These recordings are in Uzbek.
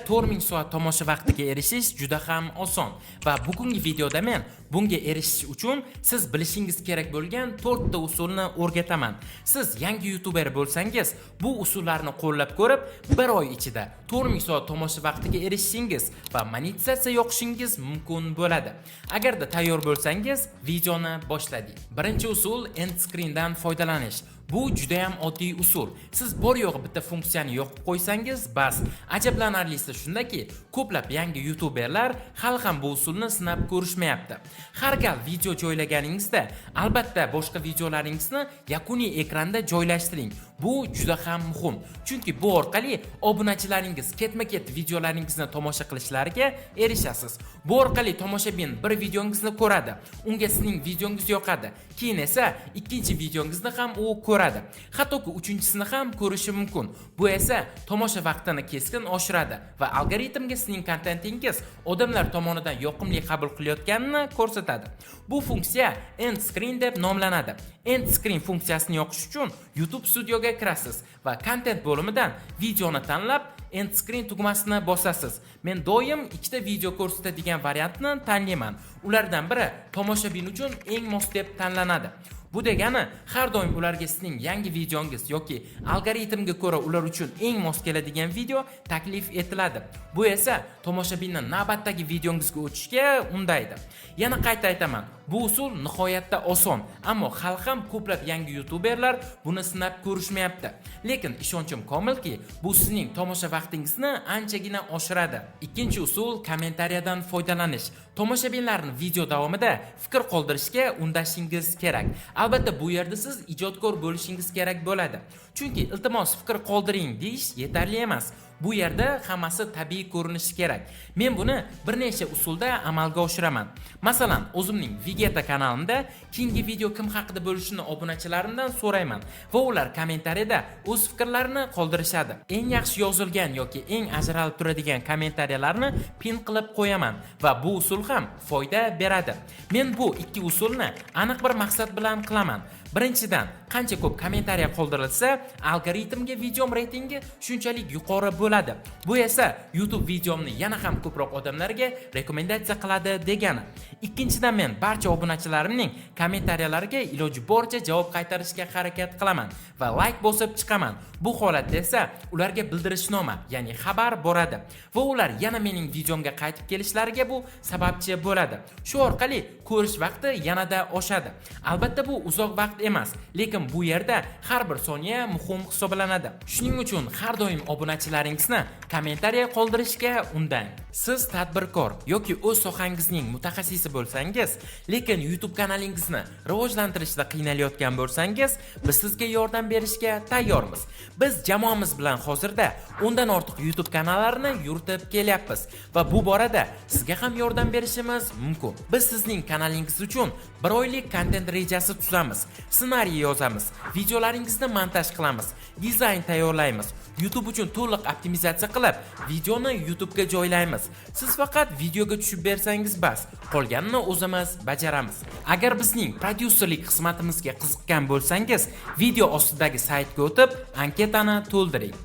4000 soat tomosha vaqtiga erishish juda ham oson va bugungi videoda men bunga erishish uchun siz bilishingiz kerak bo'lgan 4 ta usulni o'rgataman. Siz yangi youtuber bo'lsangiz, bu usullarni qo'llab ko'rib, bir oy ichida 4000 soat tomosha vaqtiga erishishingiz va monetizatsiya yoqishingiz mumkin bo'ladi. Agarda tayyor bo'lsangiz, videoni boshladik. Birinchi usul end screendan foydalanish. Bu juda ham oddiy usul. Siz bor yo'g'i bitta funksiyani yoqib qo'ysangiz, bas. Ajablanarlisi shundaki, ko'plab yangi youtuberlar hali ham bu usulni sinab ko'rishmayapti. Har gal video joylaganingizda, albatta boshqa videolaringizni yakuniy ekranda joylashtiring. Bu juda ham muhim. Chunki bu orqali obunachilaringiz ketma-ket videolaringizni tomosha qilishlariga erishasiz. Bu orqali tomoshabin bir videongizni ko'radi, unga sizning videongiz yoqadi. Keyin esa ikkinchi videongizni ham u ko'radi. Hattoki uchinchisini ham ko'rishi mumkin. Bu esa tomosha vaqtini keskin oshiradi va algoritmga sizning kontentingiz odamlar tomonidan yoqimli qabul qilayotganini ko'rsatadi. Bu funksiya end screen deb nomlanadi. End screen funksiyasini yoqish uchun YouTube Studioga kirasiz va content bo'limidan videoni tanlab end screen tugmasini bosasiz. Men doim ikkita video ko'rsatadigan variantni tanlayman. Ulardan biri tomoshabin uchun eng mos deb tanlanadi. Bu degani har doim ularga sizning yangi videongiz yoki algoritmga ko'ra ular uchun eng mos keladigan video taklif etiladi. Bu esa tomoshabinni navbatdagi videongizga o'tishga undaydi. Yana qayta aytaman, bu usul nihoyatda oson, ammo hali ham ko'plab yangi youtuberlar buni sinab ko'rishmayapti. Lekin ishonchim komilki, bu sizning tomosha vaqtingizni anchagina oshiradi. Ikkinchi usul kommentariyadan foydalanish. Tomoshabinlarni video davomida fikr qoldirishga undashingiz kerak. Albatta bu yerda siz ijodkor bo'lishingiz kerak bo'ladi. Chunki iltimos fikr qoldiring deyish yetarli emas. Bu yerda hammasi tabiiy ko'rinishi kerak. Men buni bir necha usulda amalga oshiraman. Masalan, o'zimning Vegeta kanalimda keyingi video kim haqida bo'lishini obunachilarimdan so'rayman va ular kommentariyada o'z fikrlarini qoldirishadi. Eng yaxshi yozilgan yoki eng ajralib turadigan kommentariyalarni pin qilib qo'yaman va bu usul ham foyda beradi. Men bu ikki usulni aniq bir maqsad bilan qilaman. Birinchidan, qancha ko'p kommentariya qoldirilsa, algoritmga videom reytingi shunchalik yuqori bo'ladi. Bu esa YouTube videomni yana ham ko'proq odamlarga rekomendatsiya qiladi degani. Ikkinchidan, men barcha obunachilarimning kommentariyalariga iloji boricha javob qaytarishga harakat qilaman va like bosib chiqaman. Bu holatda esa ularga bildirishnoma, ya'ni xabar boradi va ular yana mening videomga qaytib kelishlariga bu sababchi bo'ladi. Shu orqali ko'rish vaqti yanada oshadi. Albatta bu uzoq vaqt emas, lekin bu yerda har bir soniya muhim hisoblanadi. Shuning uchun har doim obunachilaringizni kommentariya qoldirishga undang. Siz tadbirkor yoki o'z sohangizning mutaxassisi bo'lsangiz, lekin YouTube kanalingizni rivojlantirishda qiynalayotgan bo'lsangiz, biz sizga yordam berishga tayyormiz. Biz jamoamiz bilan hozirda 10 dan ortiq YouTube kanallarini yuritib kelyapmiz va bu borada sizga ham yordam berishimiz mumkin. Biz sizning kanalingiz uchun bir oylik kontent rejasi tuzamiz, ssenariy yozamiz, videolaringizni montaj qilamiz, dizayn tayyorlaymiz. YouTube uchun to'liq optimizatsiya qilib, videoni YouTube ga joylaymiz. Siz faqat videoga tushib bersangiz bas, qolganini o'zimiz bajaramiz. Agar bizning prodyuserlik xizmatimizga qiziqqan bo'lsangiz, video ostidagi saytga o'tib, anketani to'ldiring.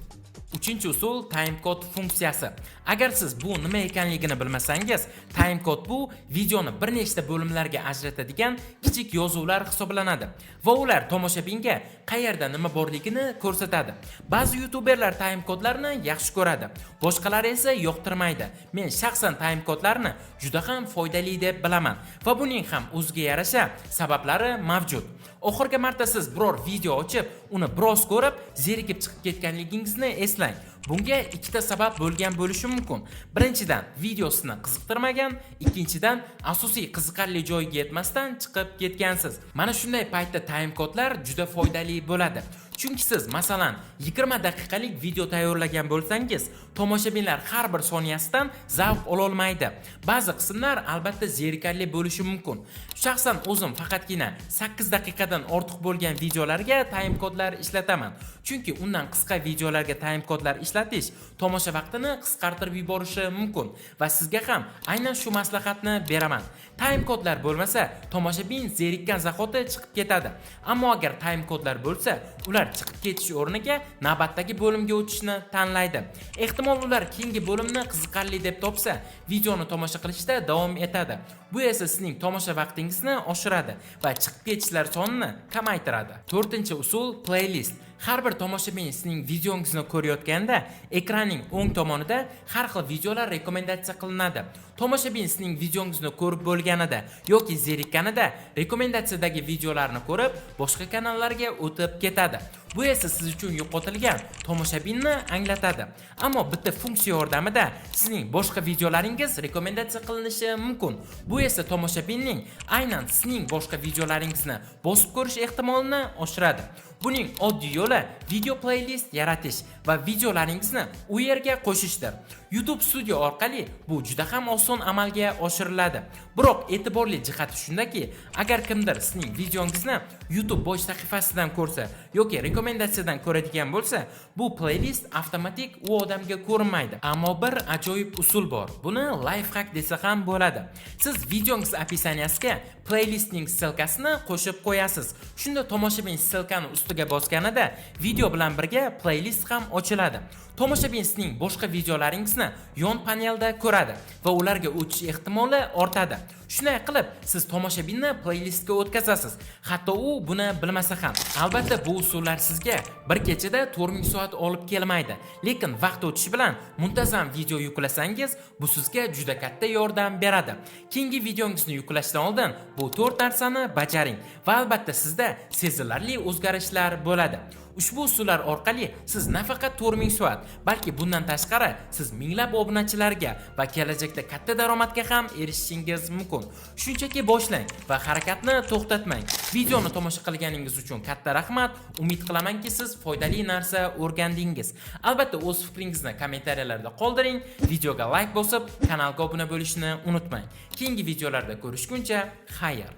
Uchinchi usul timecode funksiyasi. Agar siz bu nima ekanligini bilmasangiz, timecode bu videoni bir nechta bo'limlarga ajratadigan kichik yozuvlar hisoblanadi va ular tomoshabinga qayerda nima borligini ko'rsatadi. Ba'zi youtuberlar timecodelarni yaxshi ko'radi, boshqalari esa yoqtirmaydi. Men shaxsan timecodelarni juda ham foydali deb bilaman va buning ham o'ziga yarasha sabablari mavjud. Oxirgi marta siz biror video ochib, uni biroz ko'rib, zerikib chiqib ketganligingizni eslang. Bunga ikkita sabab bo'lgan bo'lishi mumkin. Birinchidan, videosini qiziqtirmagan, ikkinchidan, asosiy qiziqarli joyiga yetmasdan chiqib ketgansiz. Mana shunday paytda timecodelar juda foydali bo'ladi. Chunki siz masalan 20 daqiqalik video tayyorlagan bo'lsangiz, tomoshabinlar har bir soniyasidan zavq ola olmaydi. Ba'zi qismlar albatta zerikarli bo'lishi mumkin. Shaxsan o'zim faqatgina 8 daqiqadan ortiq bo'lgan videolarga timecodelar ishlataman. Chunki undan qisqa videolarga timecodelar ishlatish tomosha vaqtini qisqartirib yuborishi mumkin va sizga ham aynan shu maslahatni beraman. Timecodelar bo'lmasa, tomoshabin zerikkan zahoti chiqib ketadi. Ammo agar timecodelar bo'lsa, ular chiqib ketish o'rniga navbatdagi bo'limga o'tishni tanlaydi. Ehtimol ular keyingi bo'limni qiziqarli deb topsa, videoni tomosha qilishda davom etadi. Bu esa sizning tomosha vaqtingizni oshiradi va chiqib ketishlar sonini kamaytiradi. 4-usul playlist. Har bir tomoshabin sizning videongizni ko'rayotganda ekranning o'ng tomonida har xil videolar rekomendatsiya qilinadi. Tomoshabin sizning videongizni ko'rib bo'lganida yoki zerikkanida rekomendatsiyadagi videolarni ko'rib, boshqa kanallarga o'tib ketadi. Bu esa siz uchun yo'qotilgan tomoshabinni anglatadi. Ammo bitta funksiya yordamida sizning boshqa videolaringiz rekomendatsiya qilinishi mumkin. Bu esa tomoshabinning aynan sizning boshqa videolaringizni bosib ko'rish ehtimolini oshiradi. Buning oddiy yo'li video playlist yaratish va videolaringizni u yerga qo'shishdir. YouTube Studio orqali bu juda ham oson amalga oshiriladi. Biroq e'tiborli jihati shundaki, agar kimdir sizning videongizni YouTube bosh sahifasidan ko'rsa yoki rekomendatsiyadan ko'radigan bo'lsa, bu playlist avtomatik u odamga ko'rinmaydi. Ammo bir ajoyib usul bor. Buni lifehack desa ham bo'ladi. Siz videongiz opisaniyasiga playlistning ssilkasini qo'shib qo'yasiz. Shunda tomoshabin ssilkani ustiga bosganida video bilan birga playlist ham ochiladi. Tomoshabin sizning boshqa videolaringizni yon panelda ko'radi va ularga o'tish ehtimoli ortadi. Shunday qilib, siz tomoshabinni playlistga o'tkazasiz, hatto u buni bilmasa ham. Albatta, bu usullar sizga bir kechada 4000 soat olib kelmaydi, lekin vaqt o'tishi bilan muntazam video yuklasangiz, bu sizga juda katta yordam beradi. Keyingi videongizni yuklashdan oldin bu 4 narsani bajaring va albatta sizda sezilarli o'zgarishlar bo'ladi. Ushbu usullar orqali siz nafaqat 4000 soat, balki bundan tashqari siz minglab obunachilarga va kelajakda katta daromadga ham erishishingiz mumkin. Shunchaki boshlang va harakatni to'xtatmang. Videoni tomosha qilganingiz uchun katta rahmat. Umid qilamanki, siz foydali narsa o'rgandingiz. Albatta, o'z fikringizni kommentariyalarda qoldiring. Videoga like bosib, kanalga obuna bo'lishni unutmang. Keyingi videolarda ko'rishguncha, xayr.